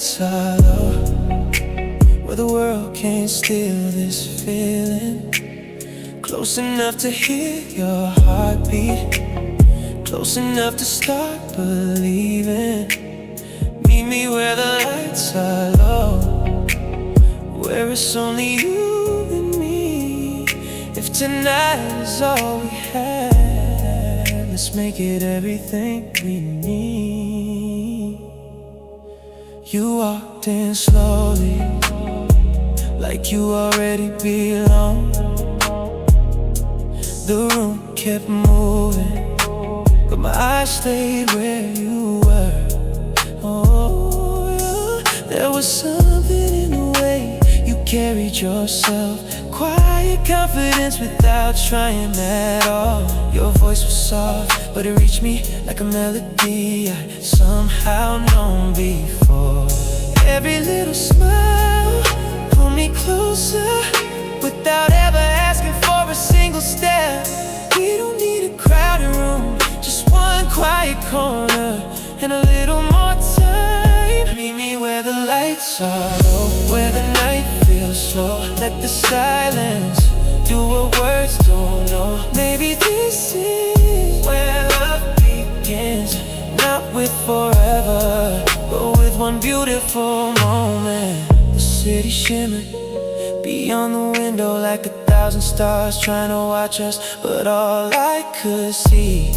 lights are low, where the world can't steal this feeling. Close enough to hear your heartbeat, close enough to start believing. Meet me where the lights are low, where it's only you and me. If tonight is all we have, let's make it everything we need. You walked in slowly, like you already belong. The room kept moving, but my eyes stayed where you were. Oh, yeah. There was something in the way you carried yourself, quiet confidence without trying at all. Your voice was soft, but it reached me like a melody I somehow known before. Every little smile pulled me closer, without ever asking for a single step. We don't need a crowded room, just one quiet corner and a little more time. Meet me where the lights are low, where the night feels slow. Let the silence do what words don't know. Maybe this is where love begins, not with forever, but with one beautiful moment. The city shimmered beyond the window like 1,000 stars trying to watch us, but all I could see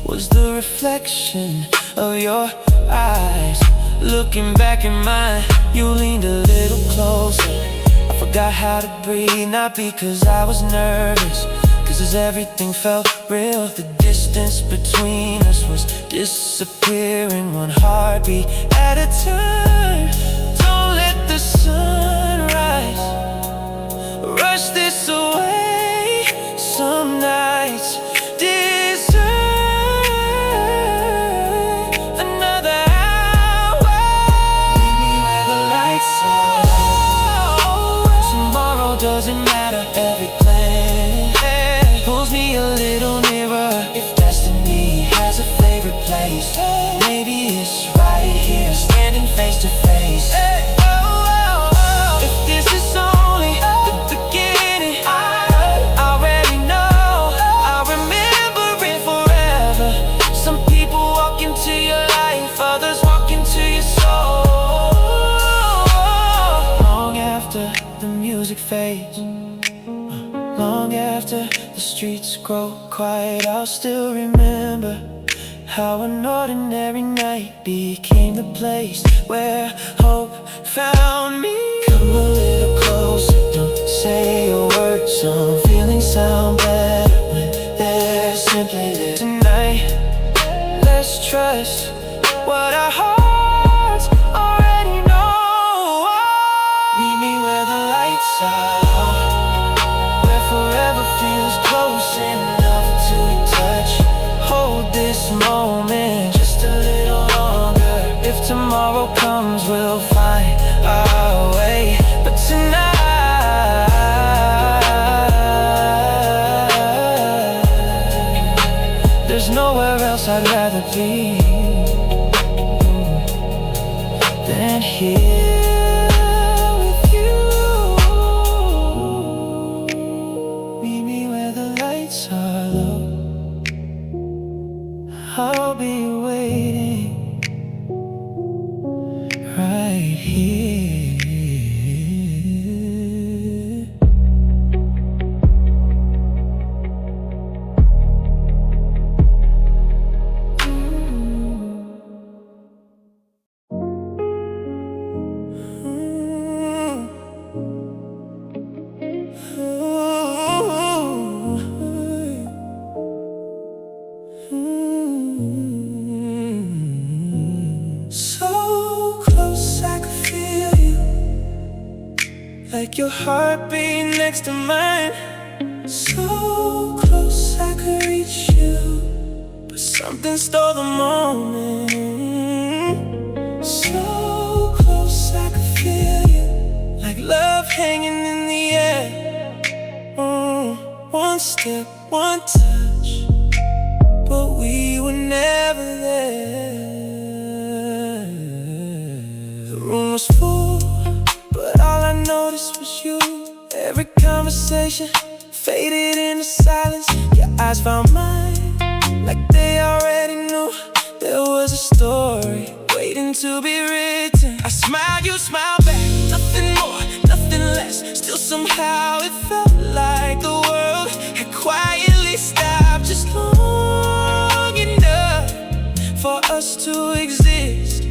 was the reflection of your eyes. Looking back in mine, you leaned a little closer. I forgot how to breathe, not because I was nervous, cause as everything felt real. The distance between us was disappearing, one heartbeat at a time. Don't let the sun rise, rush this away. Some nights deserve another hour. Meet me where the lights are low. Tomorrow doesn't matter, every plan pulls me a little nearer. If destiny has a favorite place, maybe it's right here, standing face to face. If this is only the beginning, I already know I'll remember it forever. Some people walk into your life, others walk into your soul. Long after the music fades, long after the streets grow quiet, I'll still remember how an ordinary night became the place where hope found me. Come a little closer, don't say a word. Some feelings sound better when they're simply lit. Tonight, let's trust what our hearts already know. Meet me where the lights are low, where forever feels close enough to touch. Hold this moment just a little longer. If tomorrow comes, we'll find our way. But tonight, there's nowhere else I'd rather be than here with you. Meet me where the lights are low, I'll be waiting right here. So close I could feel you, like your heartbeat next to mine. So close I could reach you, but something stole the moment. So close I could feel you, like love hanging in the air. One step, one touch, but we were never there. The room conversation faded into silence. Your eyes found mine, like they already knew there was a story waiting to be written. I smiled, you smiled back, nothing more, nothing less. Still somehow it felt like the world had quietly stopped just long enough for us to exist.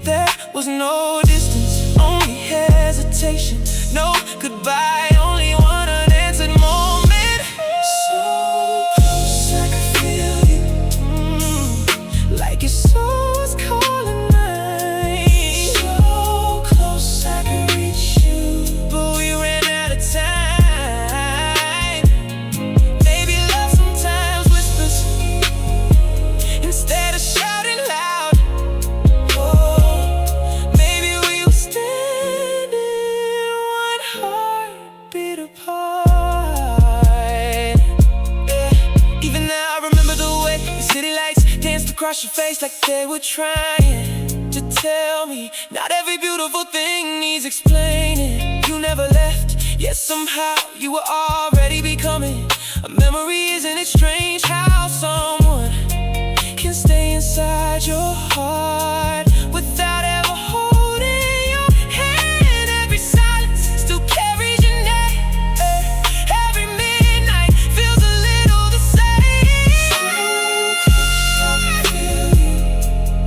There was no distance, only hesitation, no goodbye, only one unanswered moment. So close I could feel you, like your soul was calling mine. So close I could reach you, but we ran out of time. Maybe love sometimes whispers instead of shouting loud. Maybe we were standing one heartbeat apart. Even now I remember the way the city lights danced across your face like they were trying to tell me not every beautiful thing needs explaining. You never left, yet somehow you were already becoming a memory. Isn't it strange how someone can stay inside your heart without ever holding your hand? Every silence still carries your name. Every midnight feels a little the same.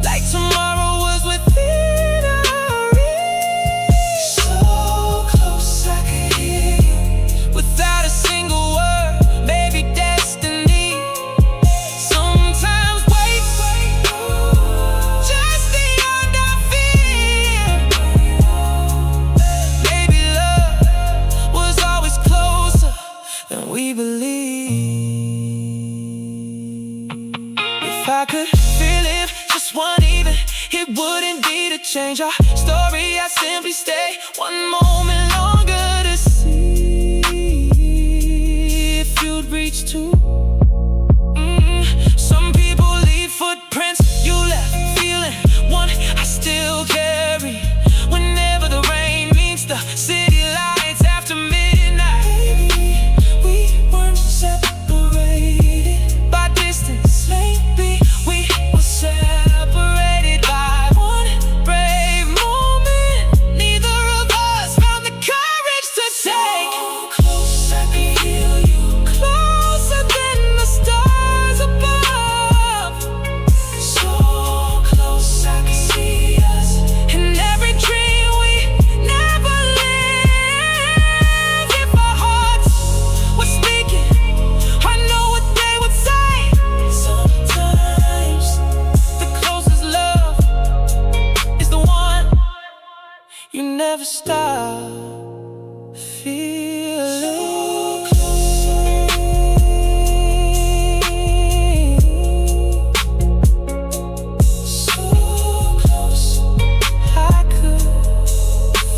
Like tomorrow was within our reach. So close I could hear you without a single word. Maybe destiny sometimes waits just beyond our fear. Maybe love was always closer than we believed. If I could relive just one even, it wouldn't be to change our story. I'd simply stay one moment longer to see if you'd reach to. Some people leave footprints, you left feeling one I still carry. Whenever the rain meets the city lights after midnight, maybe we weren't separated by distance. Maybe we were separated by one brave moment neither of us found the courage to take. So close I can feel you, closer than the stars above. So close I can see us in every dream we never lived. If our hearts were speaking, I know what they would say. Sometimes the closest love is the one you never stop feeling. So close I could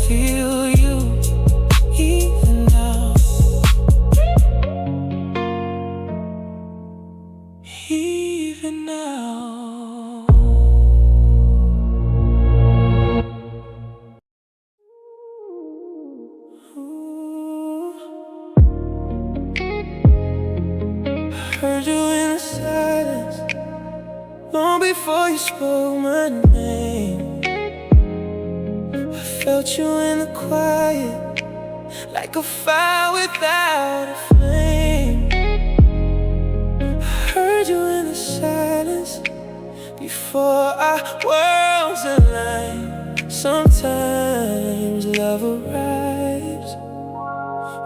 feel you even now. Even now. Heard you in the silence long before you spoke my name. I felt you in the quiet, like a fire without a flame. I heard you in the silence before our worlds align. Sometimes love arrives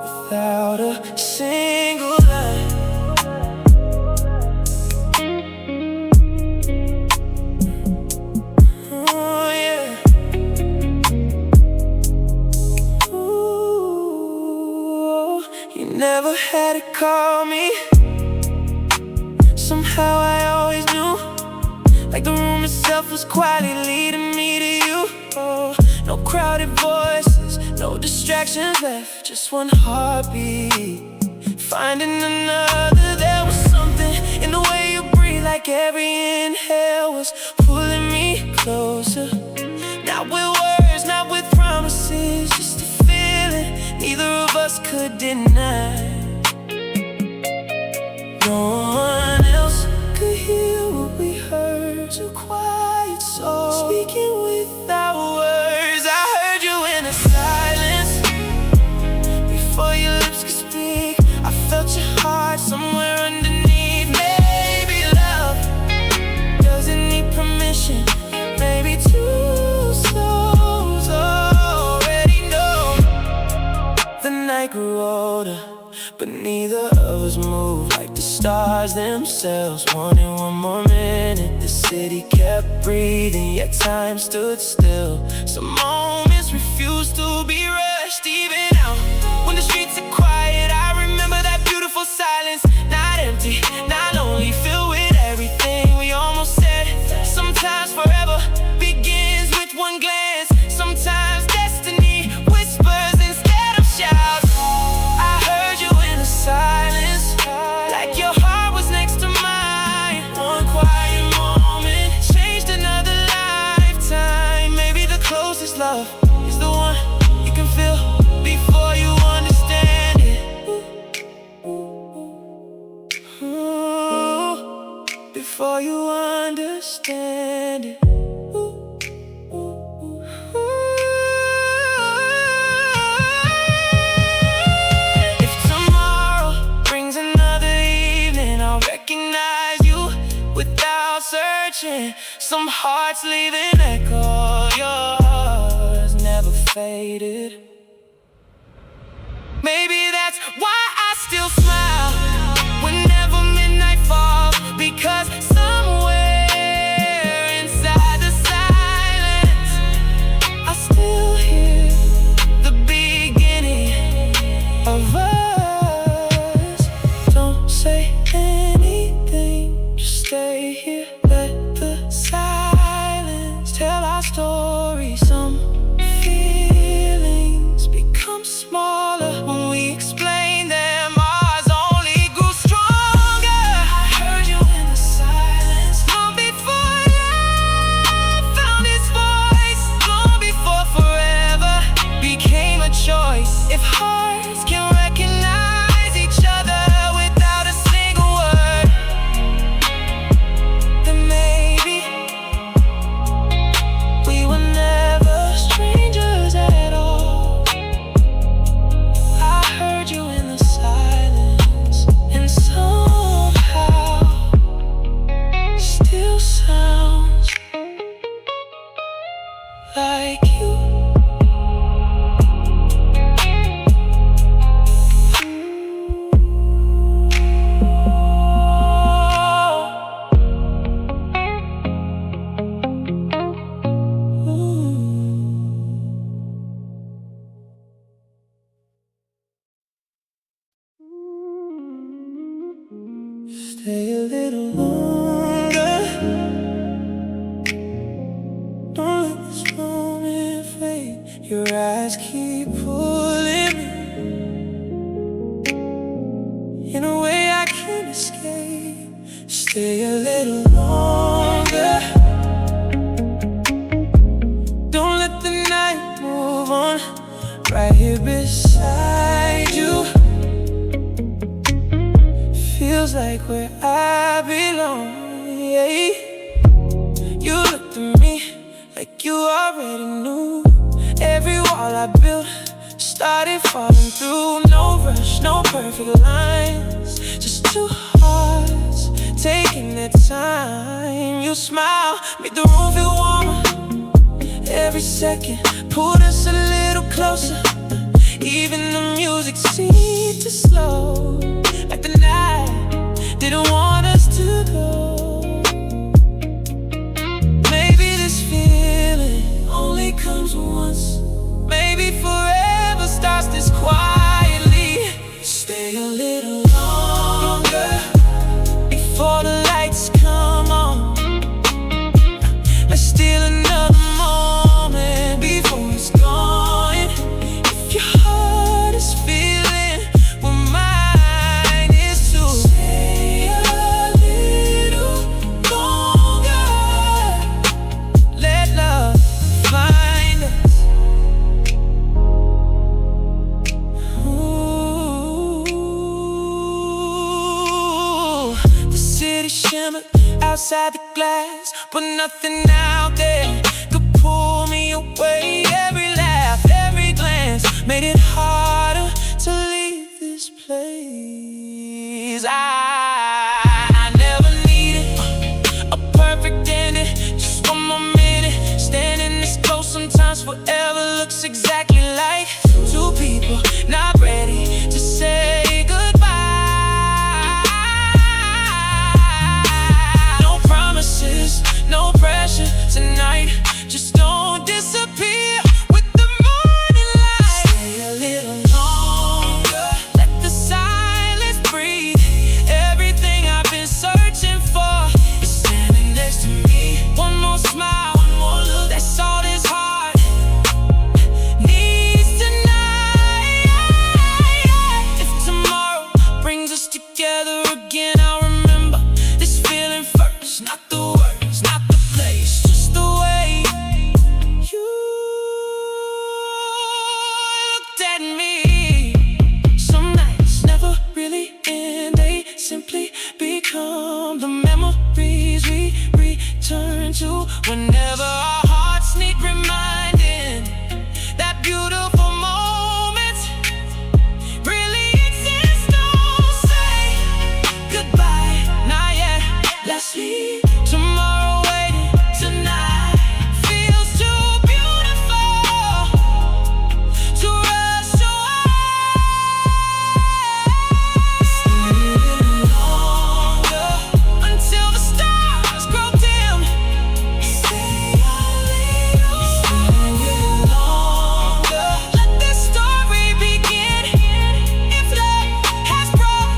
without a single line. Oh yeah. Ooh, you never had to call me. Somehow I always knew, like the room itself was quietly leading me to you. Oh, no crowded voices, no distractions left, just one heartbeat finding another. There was something in the way you breathe, like every inhale was pulling me closer. Not with words, not with promises, just a feeling neither of us deny. No one else could hear what we heard. Two quiet souls speaking without words. I heard you in the silence before your lips could speak. I felt your heart somewhere underneath. Maybe love doesn't need permission. Maybe two souls already know. The night grew older, but neither of us moved like the stars themselves. Wanted one more minute. The city kept breathing, yet time stood still. Some moments refused to be rushed. Even out when the streets are quiet, I remember that beautiful silence. Not empty, not lonely, filled with everything we almost said. Sometimes forever begins with one glance. Sometimes destiny whispers instead of shouts. I heard you in the silence, like your heart was next to mine. One quiet moment changed another lifetime. Maybe the closest love is the one you can feel before you understand it. Ooh, before you understand it. If tomorrow brings another evening, I'll recognize you without searching. Some hearts leave an echo, yours never faded. Maybe that's why I still smile whenever midnight falls, because somewhere inside the silence I still hear the beginning of us. Don't say anything, just stay here. Let the silence tell our story. Some feelings become smaller when we explain them. Ours only grew stronger. I heard you in the silence long before love found its voice, long before forever became a choice. If hearts can recognize each other without a single word, then maybe we were never strangers at all. I heard you in the silence, and somehow still sounds like you. Stay a little longer. Don't let this moment fade. Your eyes keep pulling me in a way I can't escape. Stay a little longer. Don't let the night move on. Right here beside you, feels like where I belong, yeah. You looked at me like you already knew. Every wall I built started falling through. No rush, no perfect lines, just two hearts taking their time. You smile, made the room feel warmer. Every second pulled us a little closer. Even the music seemed to slow, like the night didn't want us to go. Maybe this feeling only comes once. Maybe forever starts this quietly. Stay a little longer before the lights come on. Let's steal another moment before it's gone. If your heart is feeling what mine is too, stay up. inside the glass, but nothing out there could pull me away. Every laugh, every glance made it harder to leave this place. I never needed a perfect ending, just one more minute. Standing this close, sometimes forever looks exactly like two people not ready to say goodbye. No promises, no pressure tonight. Just don't disappear with the morning light. Stay a little longer, let the silence breathe. Everything I've been searching for is standing next to me. One more smile, one more look, that's all this heart needs tonight. If tomorrow brings us together again, I'll remember this feeling first. Not the words, not the place, just the way you looked at me. Some nights never really end, they simply become the memories we return to whenever our hearts need reminding that beautiful moments really exist. Don't say goodbye, not yet, let's leave tomorrow waiting. Tonight feels too beautiful to rush away. Stay a little longer until the stars grow dim. Stay a little longer, let this story begin. If love has brought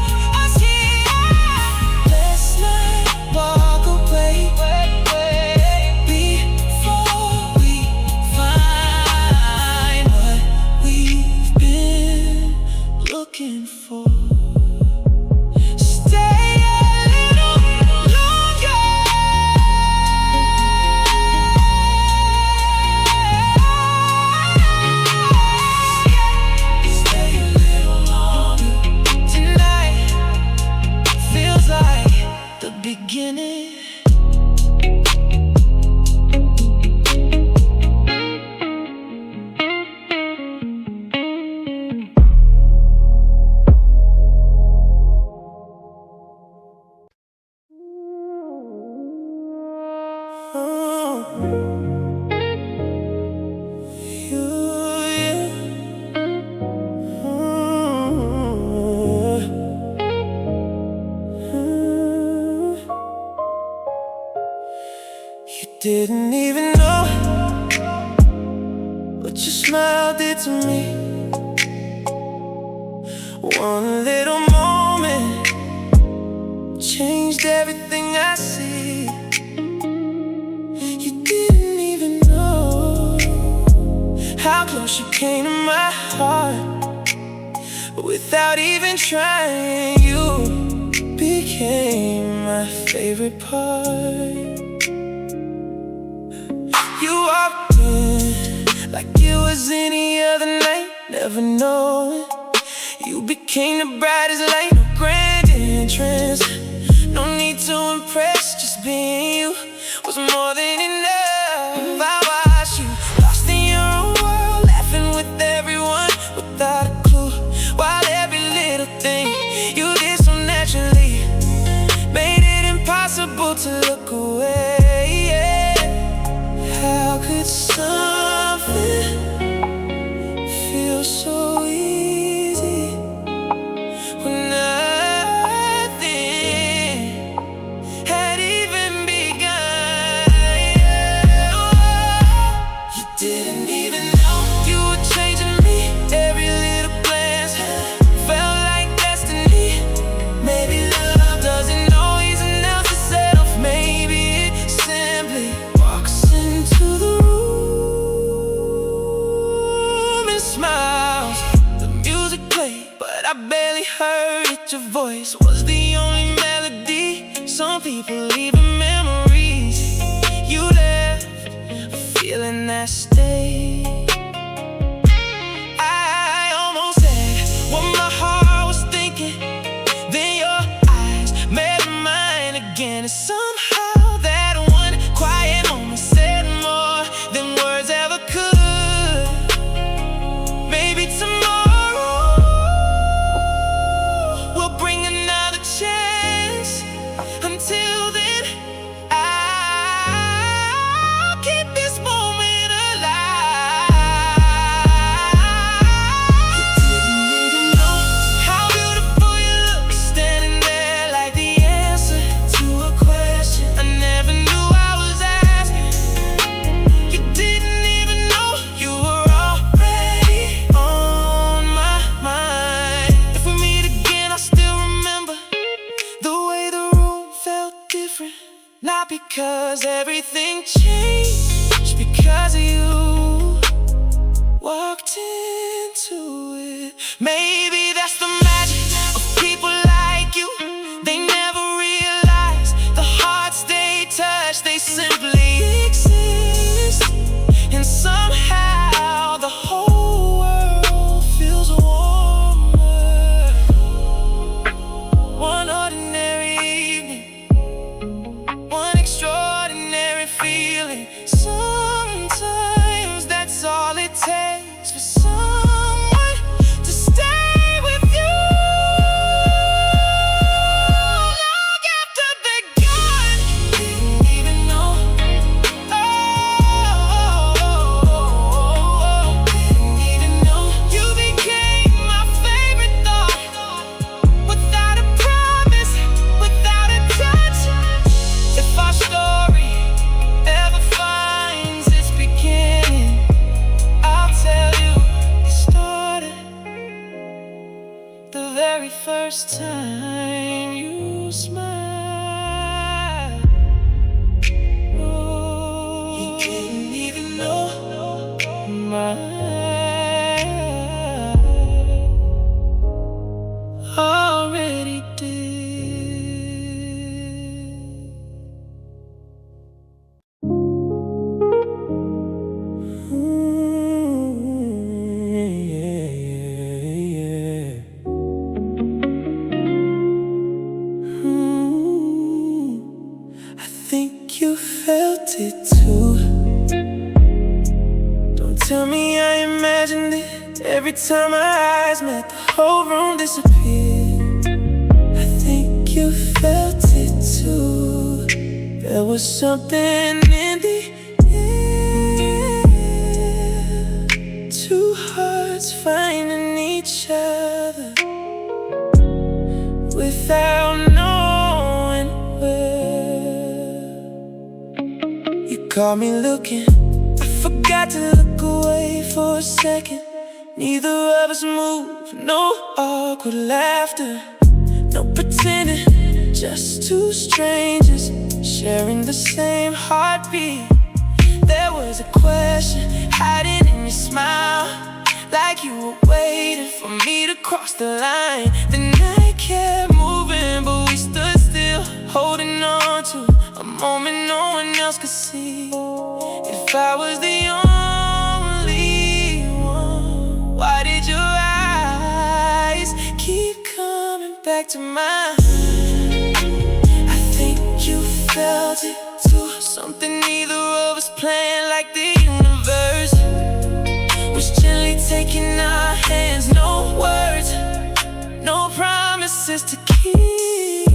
us here, let's not walk away before we find what we've been looking for. Stay a little longer. Stay a little longer. Tonight feels like the beginning. You didn't even know what your smile did to me. One little moment changed everything I see. You didn't even know how close you came to my heart. Without even trying, you became my favorite part. You walked in like it was any other night, never knowing you became the brightest light. No grand entrance, no need to impress, just being you was more than enough. I watched you lost in your own world, laughing with everyone without a clue, while every little thing you did so naturally made it impossible to look away. How could something feel so easy when nothing had even begun? You didn't even know you were changing me. Every little glance felt like destiny. Maybe love doesn't always announce itself. Maybe it simply walks into the room and smiles. The music played, but I barely heard it. Your voice was the only melody. Some people leaving memories. You left a feeling that stayed. I almost said what my heart was thinking. Then your eyes met mine again, and somehow Not because everything changed, because you walked into it. Maybe that's the magic of people like you. They never realize the hearts they touch, they simply exist. And somehow the whole world feels warmer. One ordinary evening, one extraordinary feeling. Sometimes that's all it takes for someone to stay with you long after they're gone. Didn't even know. Didn't even know you became my favorite thought. Without a promise, without a touch. If our story ever finds its beginning, I'll tell you it started the very first time you smiled. Oh, you didn't even know my already did. I think you felt it too. Don't tell me I imagined it. Every time our eyes met, the whole room disappeared. I think you felt it too. There was something in the air. Two hearts finding each other without knowing where. You caught me looking, I forgot to look away for a second. Neither of us moved, no awkward laughter, no pretending, just two strangers sharing the same heartbeat. There was a question hiding in your smile, like you were waiting for me to cross the line. The night kept moving, but we stood still, holding on to a moment no one else could see. If I was the only one, why did your eyes keep coming back to mine? I think you felt it too. Something neither of us planned, like the universe was gently taking our hands. No words, no promises to keep,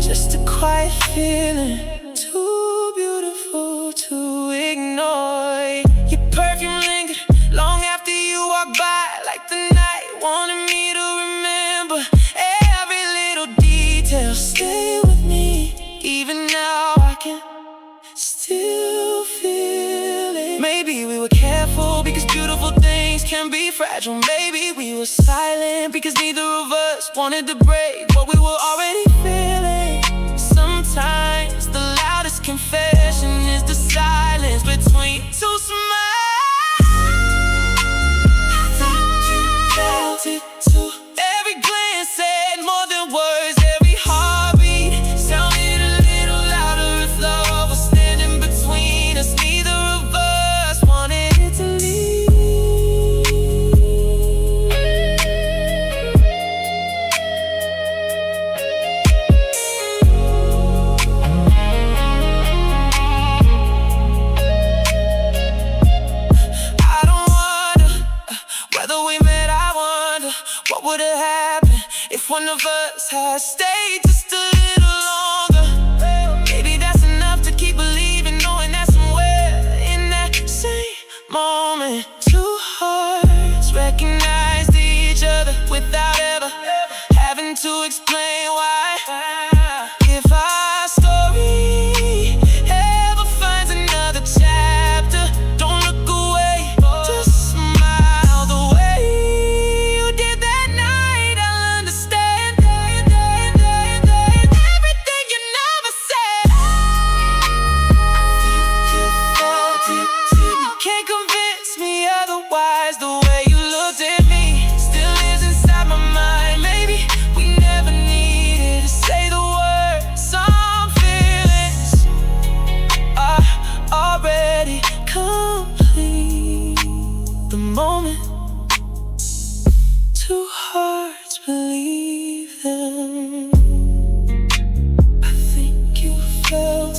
just a quiet feeling, too beautiful to ignore. Your perfume lingered long after you walked by, like the night wanted me to remember every little detail. Stay with me, even now I can still feel it. Maybe we were careful because beautiful things can be fragile. Maybe we were silent because neither of us wanted to break what we were already feeling. Sometimes the loudest confession is the silence between two smiles. I think you felt it too. Every glance said more than words. Every heartbeat sounded a little louder. If love was standing between us, neither of us wanted it to leave. I don't wonder whether we met. I wonder what would have happened if one of us had stayed just a little longer. Maybe that's enough to keep believing, knowing that somewhere in that same moment, two hearts recognized each other without ever having to explain why. If our story ever finds another chapter, don't look away, just smile the way you did that night. I'll understand.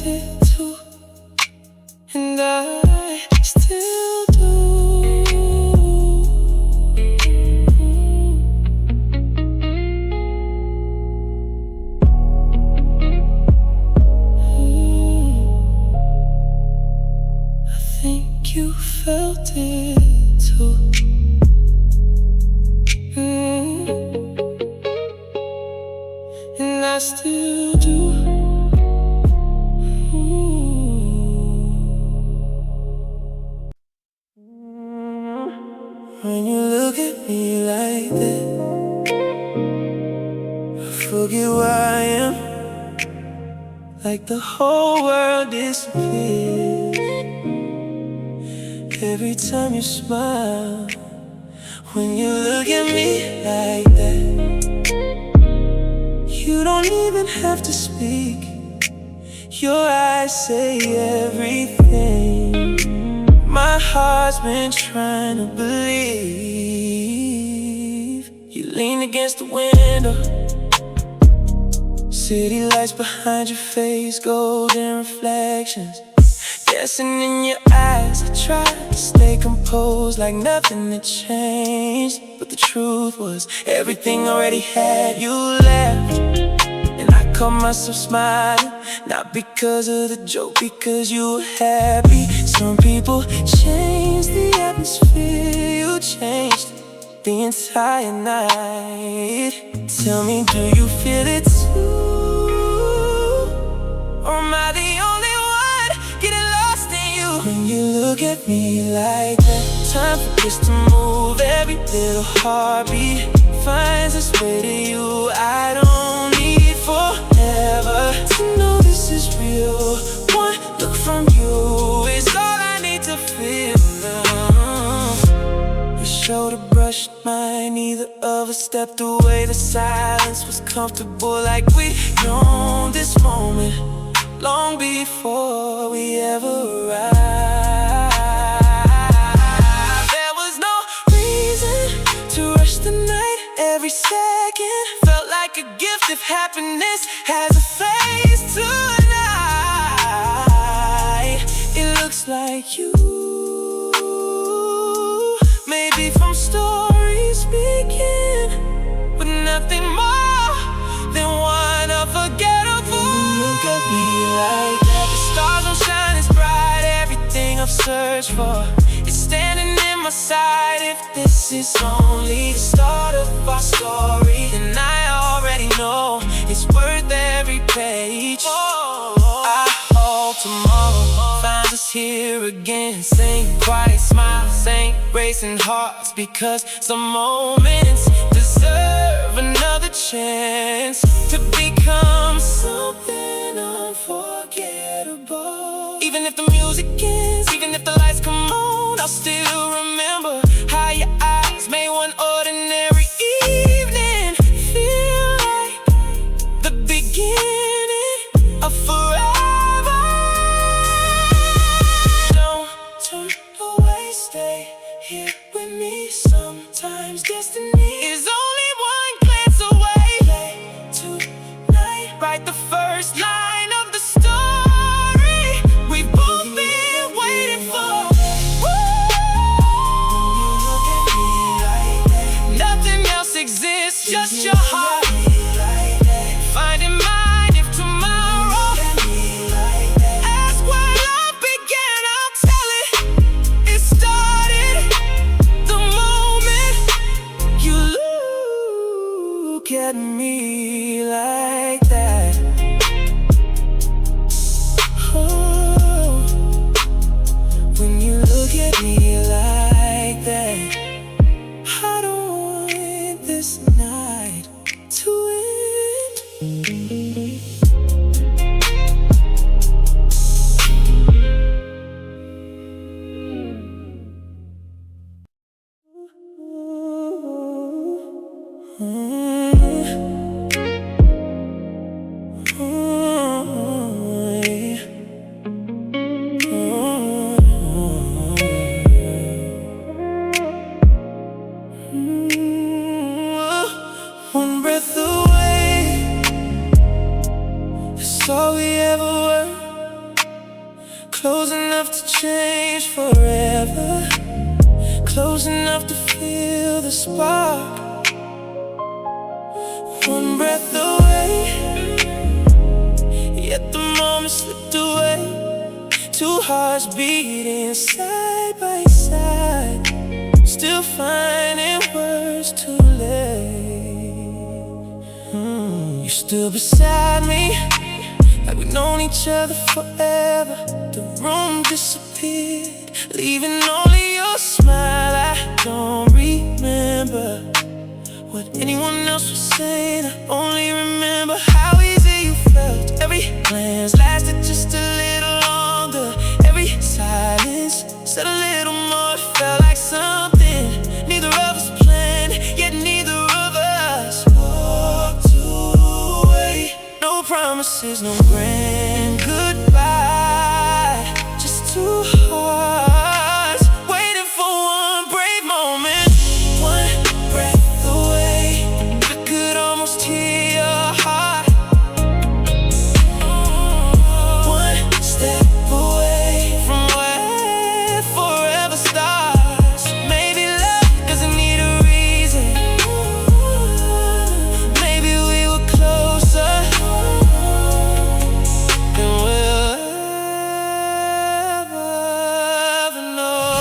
it too, and I still do. I think you felt it too. And I still do. When you look at me like that, I forget where I am, like the whole world disappears. Every time you smile, when you look at me like that, you don't even have to speak. Your eyes say everything. My heart's been trying to believe. You lean against the window, city lights behind your face, golden reflections dancing in your eyes. I tried to stay composed like nothing had changed, but the truth was everything already had you left. And I caught myself smiling, not because of the joke, because you were happy. Some people change the atmosphere, you changed the entire night. Tell me, do you feel it too? Or am I the only one getting lost in you? When you look at me like that, time for this to move. Every little heartbeat finds its way to you. I don't need forever to know this is real. One look from you is all I need to feel now. Your shoulder brushed mine, neither of us stepped away. The silence was comfortable, like we'd known this moment long before we ever arrived. There was no reason to rush the night. Every second felt like a gift. If happiness has a face tonight, it looks like you. Maybe from stories speaking, but nothing more than one unforgettable. Look at me like that. The stars don't shine as bright. Everything I've searched for is standing in my side. If this is only the start of our story, then I already know it's worth every page. I hope tomorrow finds us here again. Same quiet smiles, same racing hearts, because some moments deserve another chance to become something unforgettable. Even if the music ends, even if the lights come on, I'll still remember how your eyes made one ordinary evening feel like the beginning of forever. Don't turn away, stay here with me. Sometimes destiny is only one glance away. Play tonight, write the first line of the story we've both been waiting for. Woo! When you look at me like that, nothing Close enough to change forever, close enough to feel the spark. One breath away, yet the moment slipped away. Two hearts beating side by side, still finding words too late. You're still beside me, like we've known each other forever. The room disappeared, leaving only your smile. I don't remember what anyone else was saying. I only remember how easy you felt. Every glance lasted just a little longer. Every silence said a little more. It felt like something neither of us planned, yet neither of us walked away. No promises, no grand goodbye, just two hearts waiting for one brave moment. One breath away, I could almost hear your heart. One step away from where forever starts. Maybe love doesn't need a reason. Maybe we were closer than we'll ever know.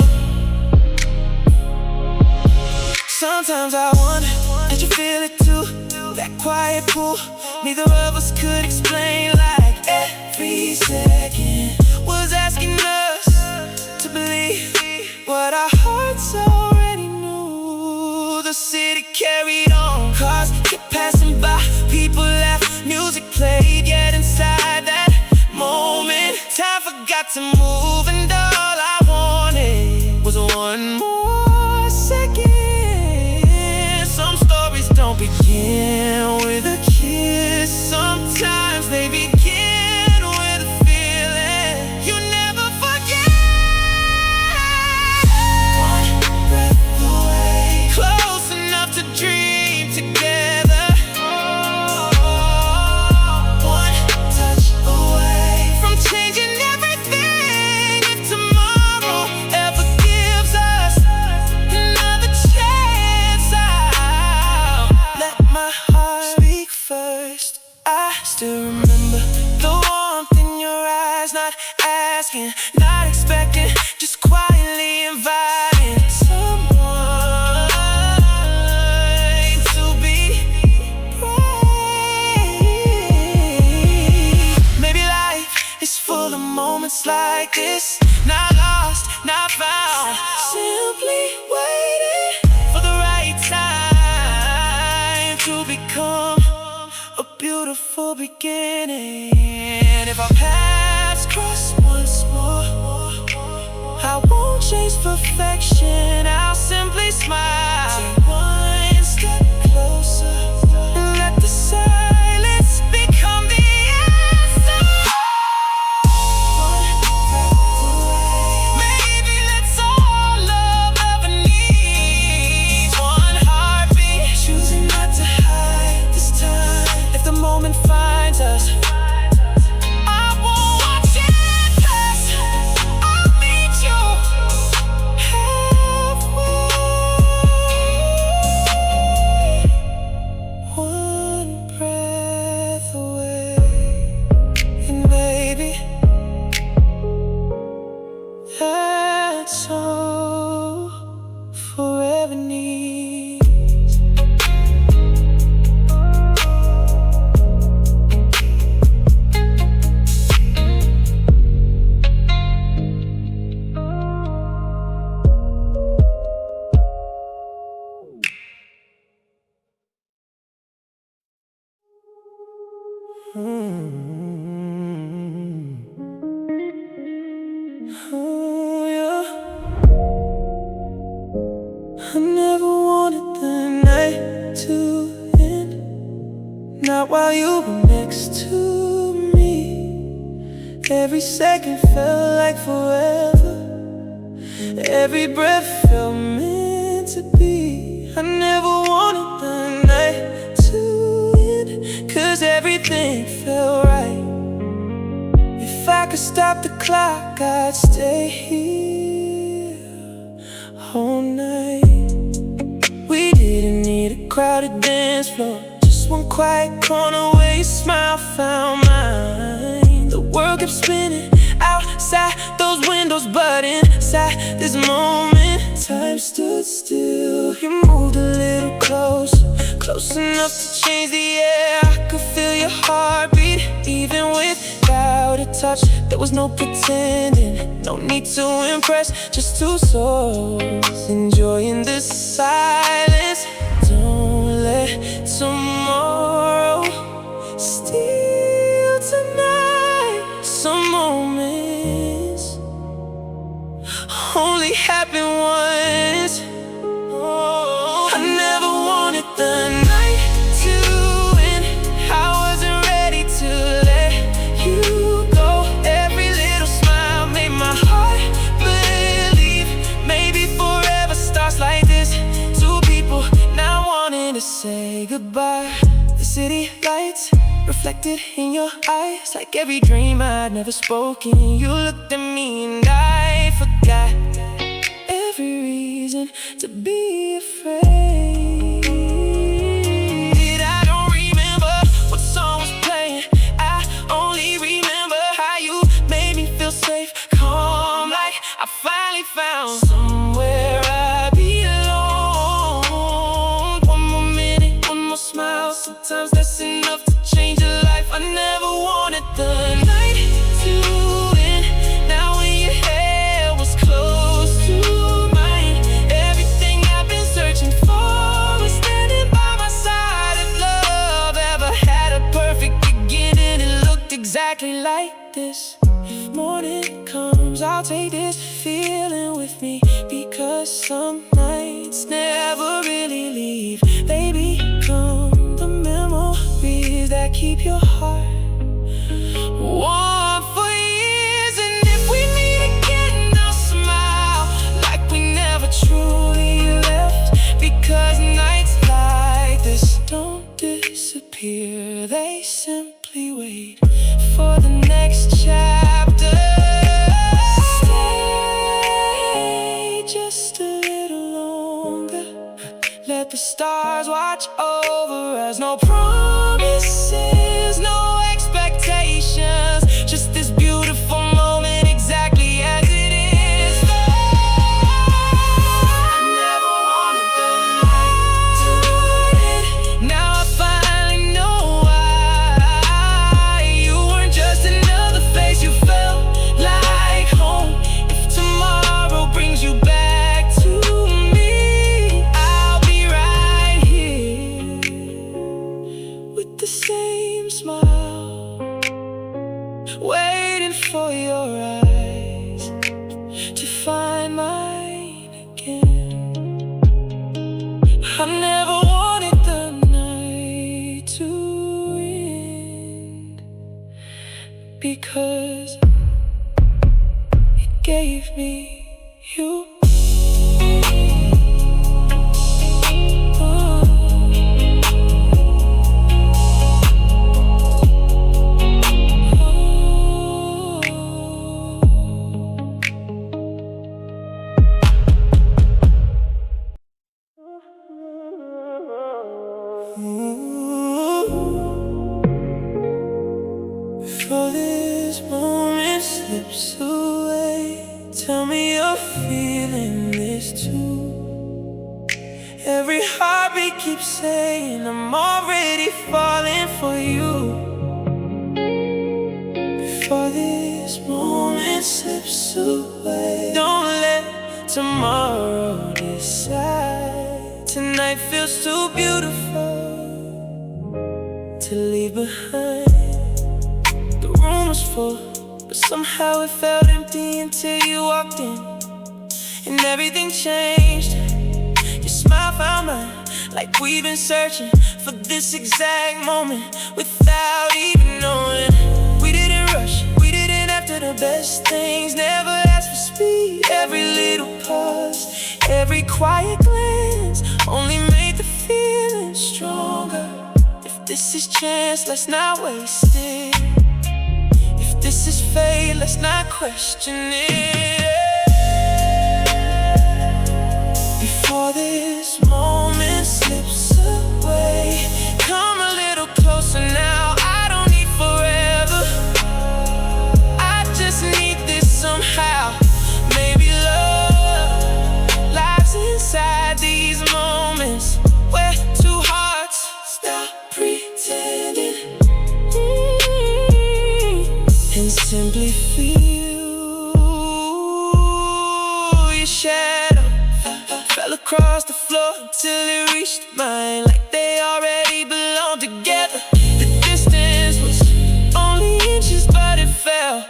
Sometimes I wonder, did you feel it too? That quiet pull, neither of us could explain. Like every second was asking us to believe what our hearts already knew. The city carried on, cars kept passing by, people laughed, music played. Yet inside that moment, time forgot to move, and all I wanted was one more second. Some stories don't begin with a kiss, sometimes they begin with a feeling you never forget. One breath away, close enough to dream together. One touch away from changing everything. If tomorrow ever gives us another chance, I'll let my heart speak first. I still remember the warmth in your eyes, not asking, not expecting, just quietly inviting someone to be brave. Maybe life is full of moments like this, not lost, not found, simply waiting for the right time to become a beautiful beginning. If our paths cross once more, I won't chase perfection, I'll simply smile. Take one step closer and let the silence become the answer. One breath away, maybe that's all love ever needs. One heartbeat, choosing not to hide this time. If the moment finds us, I won't watch it pass. I'll meet you halfway. One breath away, and baby, that's all forever needs. Oh, yeah. I never wanted the night to end, not while you were next to me. Every second felt like forever, every breath felt meant to be. I never wanted the night to end, 'cause everything felt right. If I could stop the clock, I'd stay here all night. We didn't need a crowded dance floor, just one quiet corner where your smile found mine. The world kept spinning outside those windows, but inside this moment, time stood still. You moved a little close, close enough to change the air. I could feel your heartbeat, even without a touch. There was no pretending, no need to impress, just two souls enjoying this silence. Don't let tomorrow steal tonight. Some moments only happen once. Oh, I never wanted the night to end. I wasn't ready to let you go. Every little smile made my heart believe maybe forever starts like this. Two people now wanting to say goodbye. The city lights reflected in your eyes, like every dream I'd never spoken. You looked at me and I forgot every reason to be afraid. I don't remember what song was playing, I only remember how you made me feel safe, calm, like I finally found somewhere I belong. One more minute, one more smile, sometimes that's enough to change a life. I never wanted the night to end. Now when your hair was close to mine, everything I've been searching for is standing by my side. If love ever had a perfect beginning, it looked exactly like this. If morning comes, I'll take this feeling with me, because some nights never really leave. They become the memories that keep your heart warm for years. And if we meet again, I'll smile like we never truly left, because nights like this don't disappear, they simply wait for the next chapter. Stay just a little longer, let the stars watch over us. No promises, no expectations, just this beautiful moment exactly as it is. I never wanted the night to end. Now I finally know why. You weren't just another face, you felt like home. If tomorrow brings you back to me, I'll be right here with the same smile, waiting for your eyes to find mine again. I never wanted the night to end, because it gave me you. Before this moment slips away, tell me you're feeling this too. Every heartbeat keeps saying I'm already falling for you. Before this moment slips away, don't let tomorrow decide. Tonight feels too beautiful to leave behind. The room was full, but somehow it felt empty until you walked in, and everything changed. Your smile found mine, like we've been searching for this exact moment without even knowing. We didn't rush, we didn't have to the best things, never asked for speed. Every little pause, every quiet glance only made the feeling stronger. If this is chance, let's not waste it. If this this is fate, let's not question it. Before this moment slips away, come a little closer now. I don't need forever, I just need this somehow. Maybe love lies inside these moments where two hearts stop pretending and simply feel. Your shadow fell across the floor until it reached mine, like they already belong together. The distance was only inches, but it felt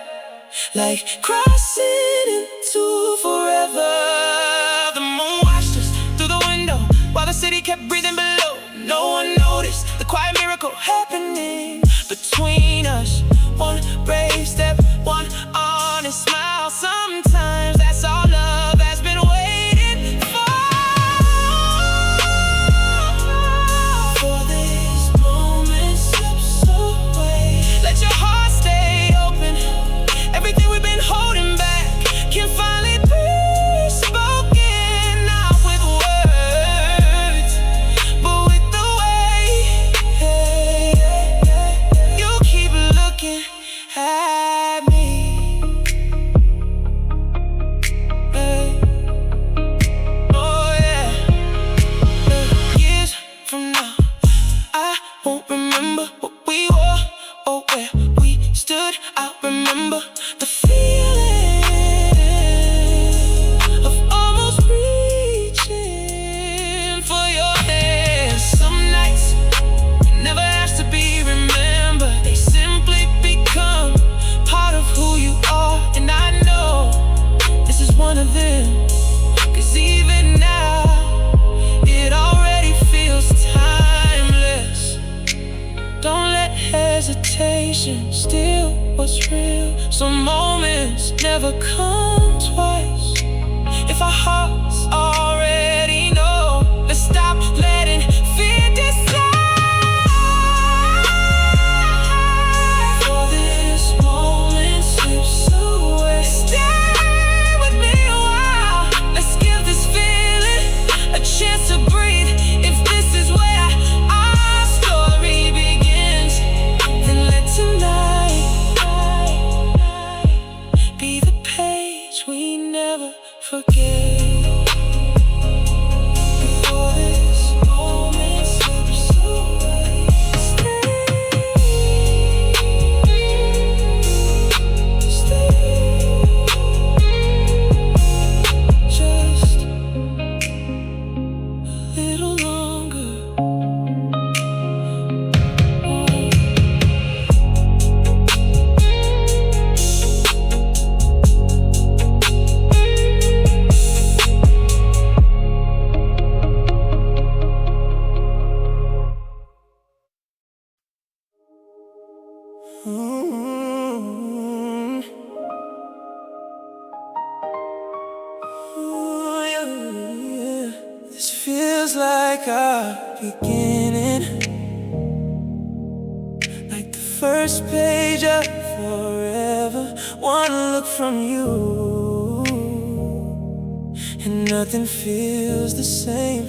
like crossing into forever. The moon watched us through the window while the city kept breathing below. No one noticed the quiet miracle happening between us. One brave step, one honest smile. Sometimes that's all love has been waiting for. For this moment slips away, let your heart stay open. Everything we've been holding back can finally be spoken, not with words, but with the way you keep looking at me. Oh yeah. Years from now, I won't remember what we were or where we stood. I'll remember the feeling of almost reaching for your hand. Some nights never asked to be remembered, they simply become part of who you are. And I know this is one of them, 'cause even now it already feels timeless. Don't let hesitation steal what's real. Some moments never come twice. If our hearts already know, let's stop letting fear decide. For this moment slips away, stay with me a while. Let's give this feeling a chance to breathe. If this is where our story begins, then let tonight be the page we never forget. Before this moment slips away, stay just a little longer. Ooh, yeah. This feels like our beginning, like the first page of forever. One look from you and nothing feels the same.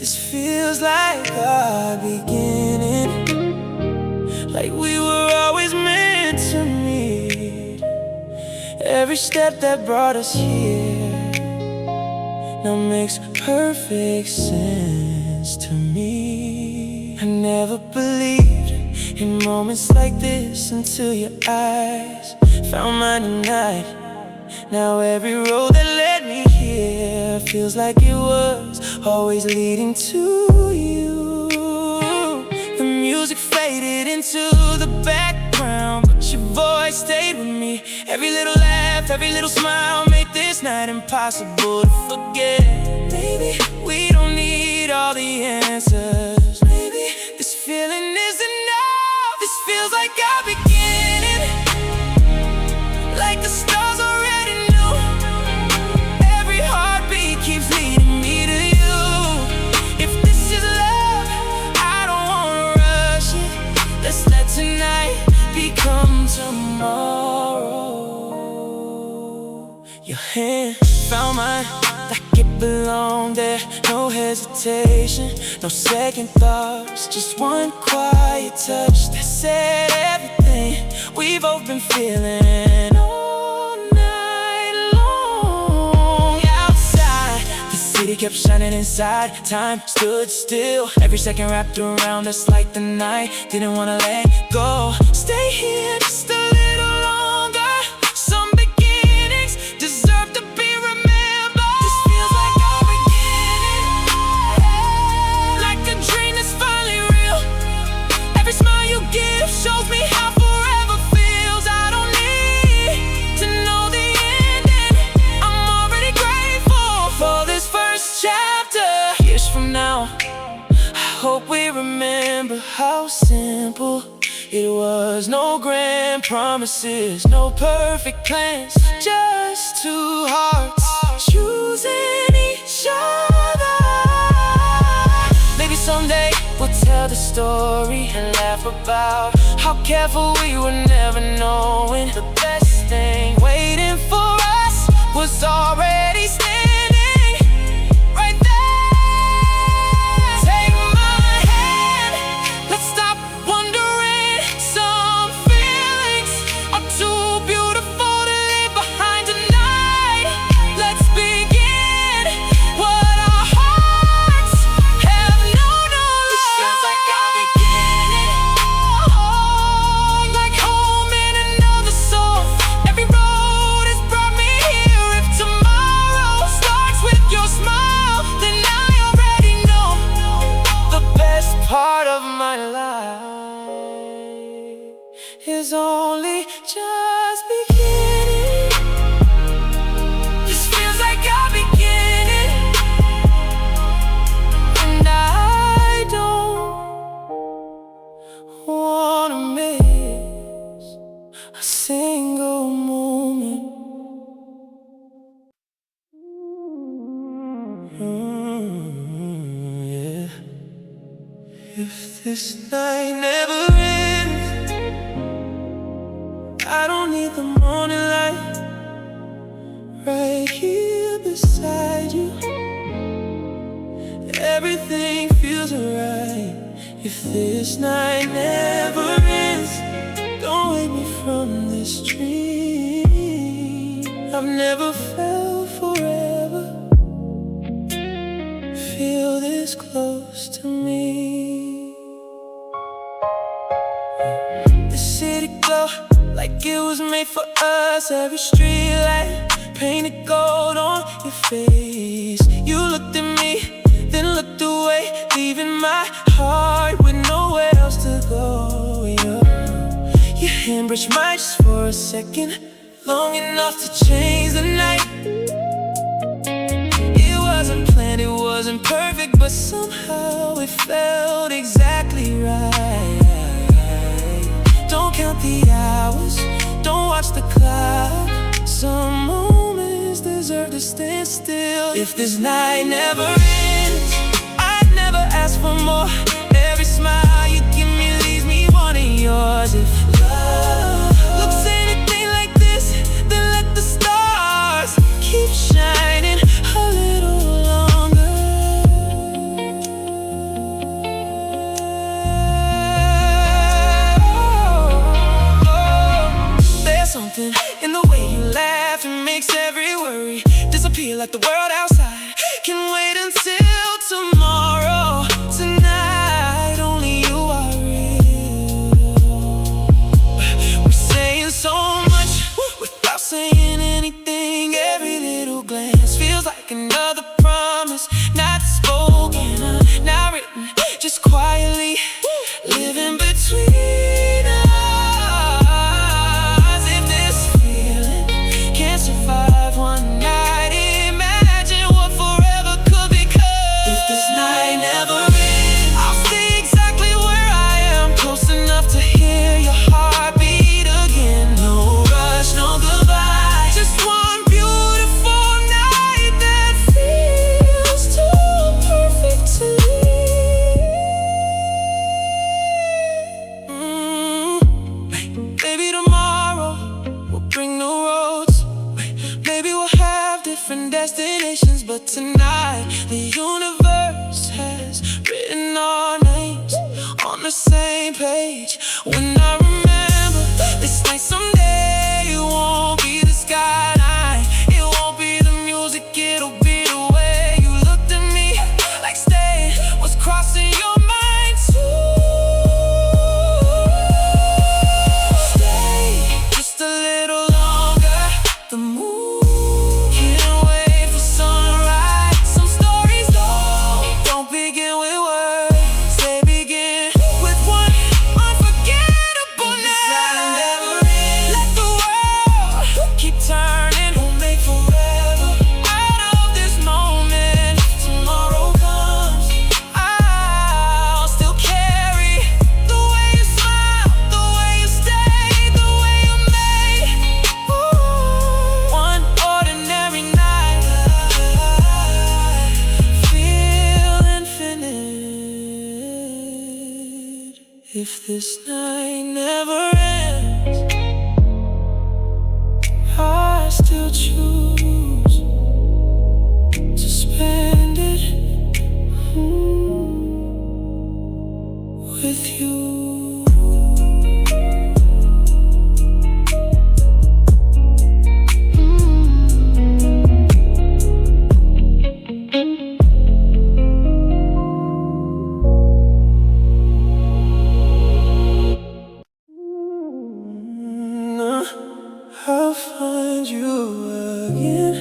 This feels like our beginning, like we were always meant to meet. Every step that brought us here now makes perfect sense to me. I never believed in moments like this until your eyes found mine tonight. Now every road that led me here feels like it was always leading to you. The music faded into the background, but your voice stayed with me. Every little laugh, every little smile made this night impossible to forget. Maybe we don't need all the answers. Maybe this feeling is enough. This feels like our beginning, like the stars already knew. Every heartbeat keeps leading me to you. If this is love, I don't wanna rush it. Let's let tonight become tomorrow. Your hand found mine like it belonged there. No hesitation, no second thoughts. Just one quiet touch that said everything we've both been feeling all night long. Outside, the city kept shining inside. Time stood still, every second wrapped around us like the night didn't wanna let go. Stay here just a little longer. Some beginnings deserve to be remembered. This feels like our beginning, like a dream that's finally real. Every smile you give shows me how forever feels. I don't need to know the ending. I'm already grateful for this first chapter. Years from now, I hope we remember how simple it was. No grand promises, no perfect plans, just two hearts choosing each other. Maybe someday we'll tell the story and laugh about how careful we were, never knowing the best thing waiting for us was already standing right there. Take my hand, let's stop wondering. Some feelings are too beautiful to leave behind tonight. Let's begin what our hearts have known all along. This feels like our beginning, like home in another soul. Every road has brought me here. If tomorrow starts with your smile, then I already know the best part of my life is only just beginning. This feels like our beginning, and I don't wanna miss a single moment. Yeah. If this night never ends, I don't need the morning light. Right here beside you, everything feels alright. If this night never ends, don't wake me from this dream. I've never felt forever feel this close to me. The city glow like it was made for us. Every street light painted gold on your face. You looked at me, then looked away, leaving my heart with nowhere else to go. Your hand brushed mine just for a second, long enough to change the night. It wasn't planned, it wasn't perfect, but somehow it felt exactly right. Don't count the hours, don't watch the clock. Some moments deserve to stand still. If this night never ends, I'd never ask for more. Every smile you give me leaves me wanting yours. If love looks anything like this, then let the stars keep shining a little longer. There's something in the way you laugh, it makes every worry disappear like the world outside can wait until tomorrow. Tonight, only you are real. We're saying so much without saying anything. Every little glance feels like another promise, not spoken, not written, just quietly living between us. If this feeling can't survive one night, imagine what forever could become. If this night never ends, I'll stay exactly where I am, close enough to hear your heartbeat again. No rush, no goodbye, just one different destinations, but tonight the universe has written our names on the same page. When I remember this night someday, it won't be the skyline, it won't be the music, it'll be the way you looked at me, like staying was crossing your mind too. Stay just a little longer, the moon can't wait for sunrise. Some stories don't begin with words, they begin with one unforgettable night. Never end. Let the world keep turning, we'll make forever out of this moment. Tomorrow comes, I'll still carry the way you smile, the way you stay, the way you made one ordinary night feel infinite. If this night never ends, I still choose to spend it with you. I'll find you again,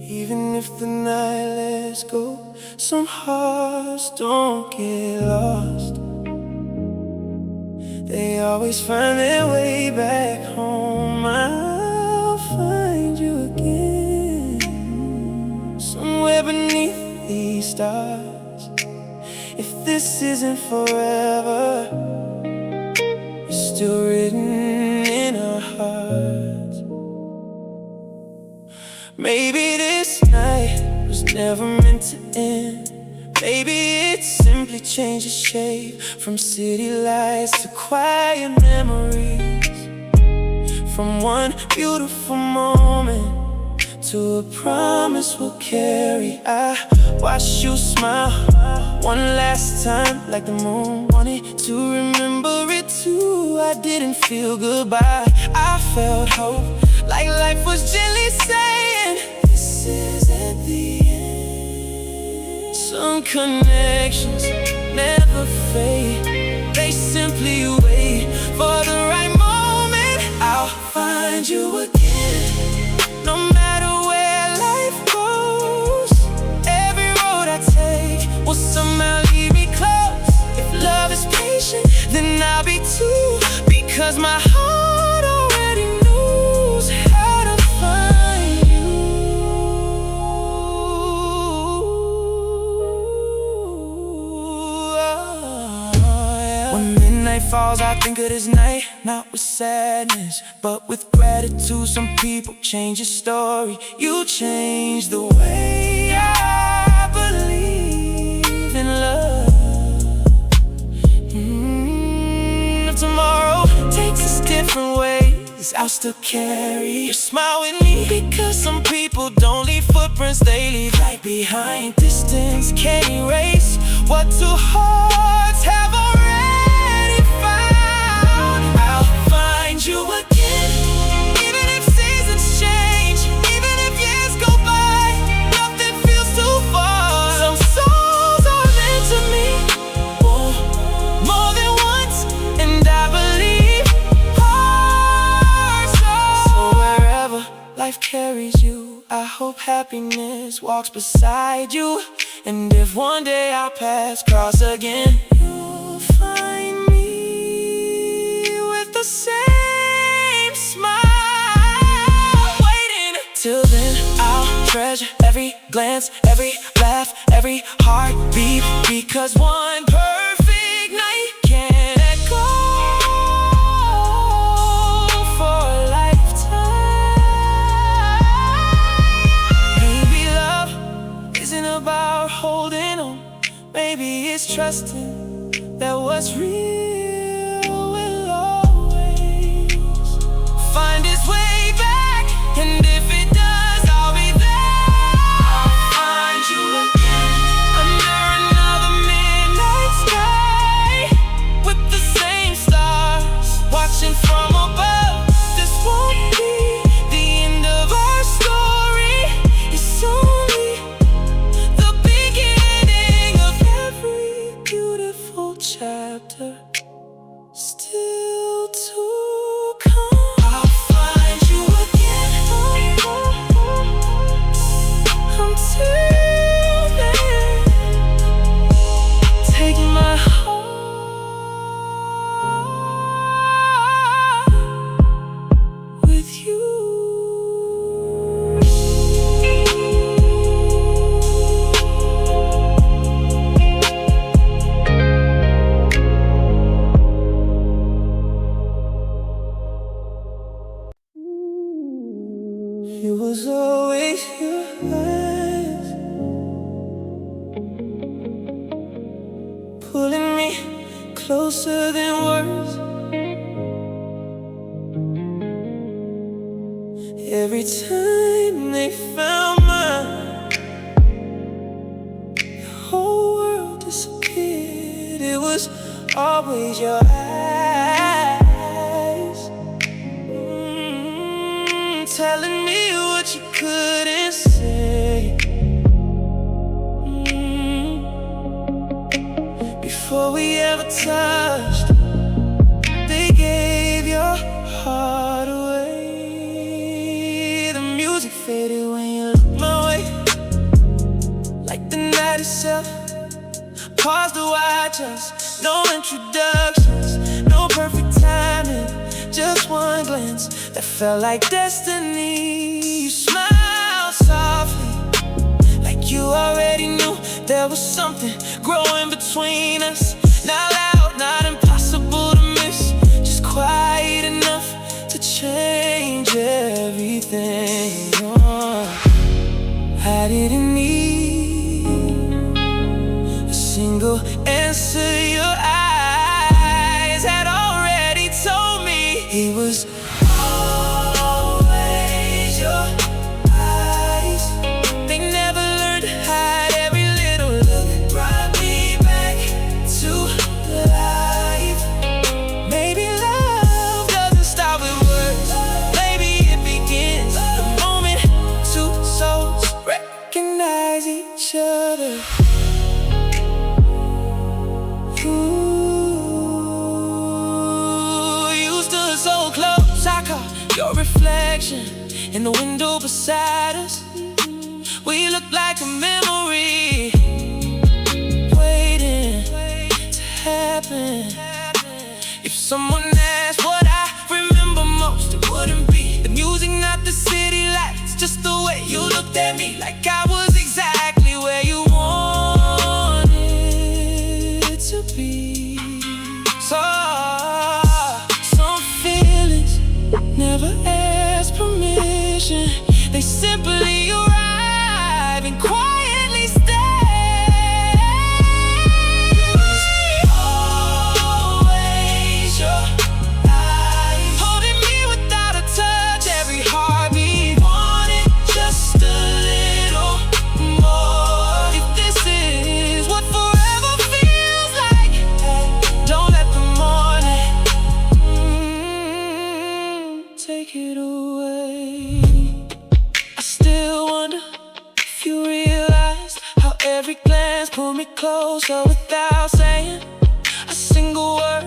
even if the night lets go. Some hearts don't get lost, they always find their way back home. I'll find you again, somewhere beneath these stars. If this isn't forever, it's still written in our hearts. Maybe this night was never meant to end. Maybe it simply changes shape, from city lights to quiet memories, from one beautiful moment to a promise we'll carry. I watched you smile one last time, like the moon wanted to remember it too. I didn't feel goodbye, I felt hope, like life was gently saying, this isn't the end. Some connections never fade, they simply wait for the right moment. I'll find you again, no matter where life goes. Every road I take will somehow lead me close. If love is patient, then I'll be too, because my heart already knows how to find you. When midnight falls, I think of this night, not with sadness, but with gratitude. Some people change your story, you change the way I believe in love. If tomorrow takes us different ways, I'll still carry your smile with me, because some people don't leave footprints, they leave right behind. Distance can't erase what two hearts have already found. I'll find you again, even if seasons change, even if years go by, nothing feels too far. Some souls are meant to meet more than once, and I believe hearts are. So wherever life carries you, I hope happiness walks beside you. And if one day our paths cross again, you'll find me with the same smile. Waiting till then, I'll treasure every glance, every laugh, every heartbeat, because one perfect night can't echo for a lifetime. Maybe love isn't about holding on, maybe it's trusting that what's real will always find its way back. And if It was always your eyes pulling me closer than words. Every time they found mine, the whole world disappeared. It was always your eyes, telling me what you couldn't say. Before we ever touched, they gave your heart away. The music faded when you looked my way, like the night itself. Paused to watch us, no introductions, no perfect timing, just one glance that felt like destiny. You smiled softly, like you already knew there was something growing between us. Not loud, not impossible to miss, just quiet enough to change everything. Oh, I didn't need a single answer. Your eyes had already told me. It was always your eyes. They never learned to hide every little look. Brought me back to life. Maybe love doesn't start with words. Maybe it begins the moment two souls recognize each other. Your reflection in the window beside us. We look like a memory waiting to happen. If someone asked what I remember most, it wouldn't be the music, not the city lights, just the way you looked at me, like I was exactly where you wanted to be. So some feelings never ask permission, they simply arrive and quietly stay. It was always your eyes, holding me without a touch, every heartbeat wanted just a little more. If this is what forever feels like, don't let the morning take it away. I still wonder if you realized how every glance pulled me closer without saying a single word.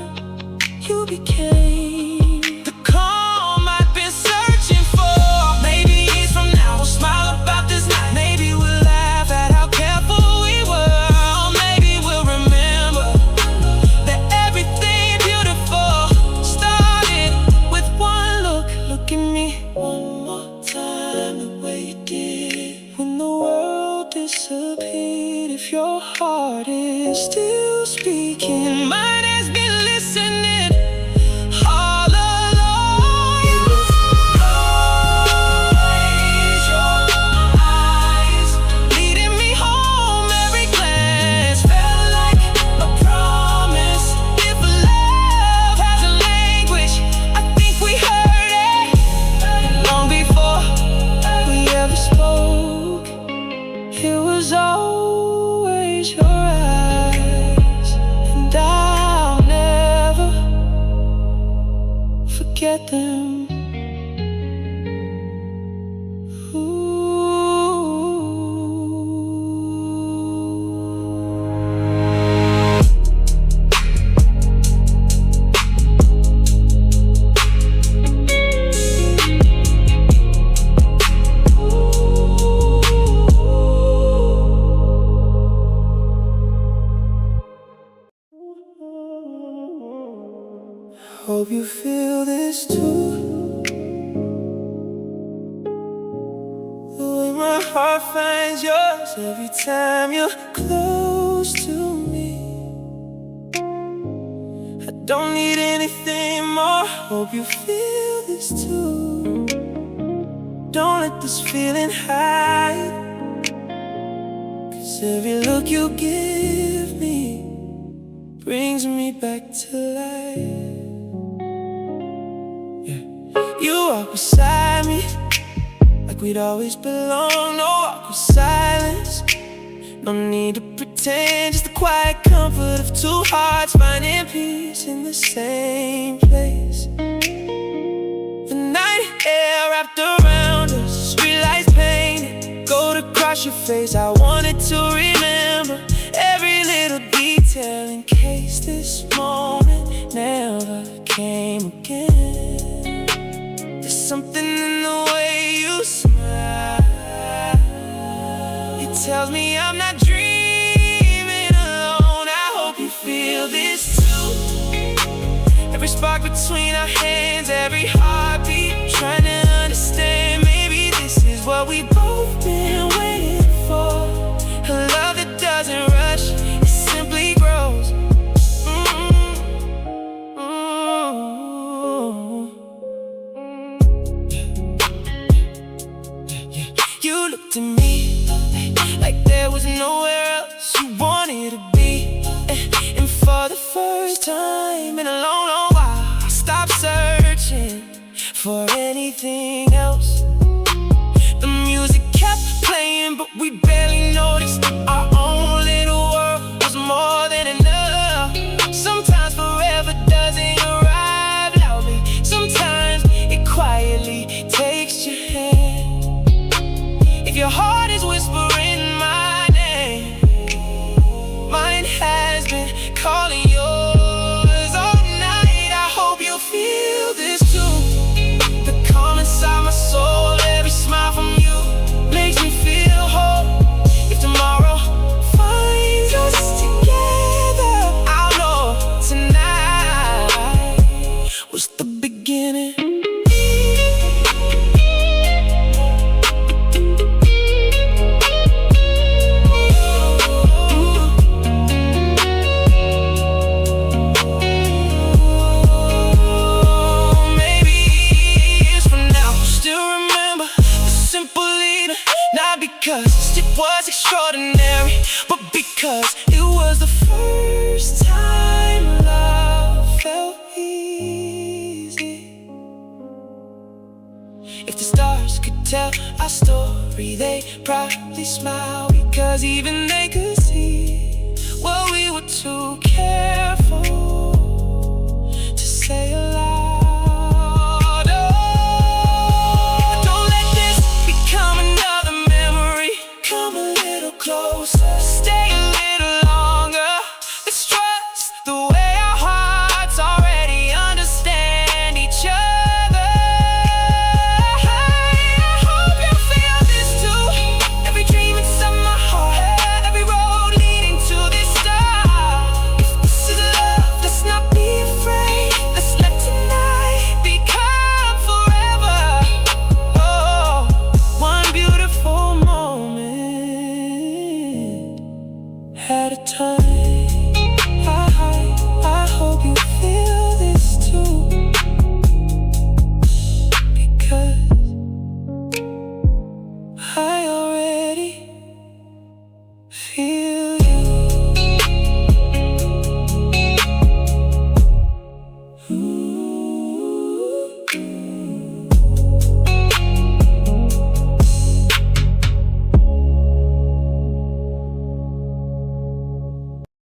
You became the calm I've been searching for. Maybe years from now we'll smile about this night. Maybe we'll laugh at how careful we were. Or maybe we'll remember that everything beautiful started with one look. Look at me one more time, the way you did when the world disappeared. If your heart is still speaking, mine has been listening all along. It was always your eyes leading me home. Every glance felt like a promise. If love has a language, I think we heard it long before we ever spoke. It was always your eyes, and I'll never forget them. Hope you feel this too, the way my heart finds yours every time you're close to me. I don't need anything more. Hope you feel this too. Don't let this feeling hide. 'Cause every look you give me brings me back to life. Yeah. You walk beside me like we'd always belong. No awkward silence, no need to pretend. Just the quiet comfort of two hearts finding peace in the same place. The night air wrapped around us, streetlights painted gold across your face. I wanted to remember every little detail in case this moment never came again. There's something in the way you smile, it tells me I'm not dreaming alone. I hope you feel this too. Every spark between our hands, every heartbeat, trying to understand. Maybe this is what we both been waiting for. A love that doesn't rush, it simply grows. You looked at me like there was nowhere else you wanted to be. And for the first time in a long, long while, I stopped searching for anything else. The music kept playing, but we barely noticed. Our own little world was more than enough. Sometimes forever doesn't arrive loudly. Sometimes it quietly takes your hand. If your heart is whispering my name, mine has been calling yours all night. I hope you feel this too. The calm inside my soul, every smile from you makes me feel whole. If tomorrow finds us together, I'll know tonight was the beginning. Because it was extraordinary, but because it was the first time love felt easy. If the stars could tell our story, they'd probably smile, because even they could see what we were too careful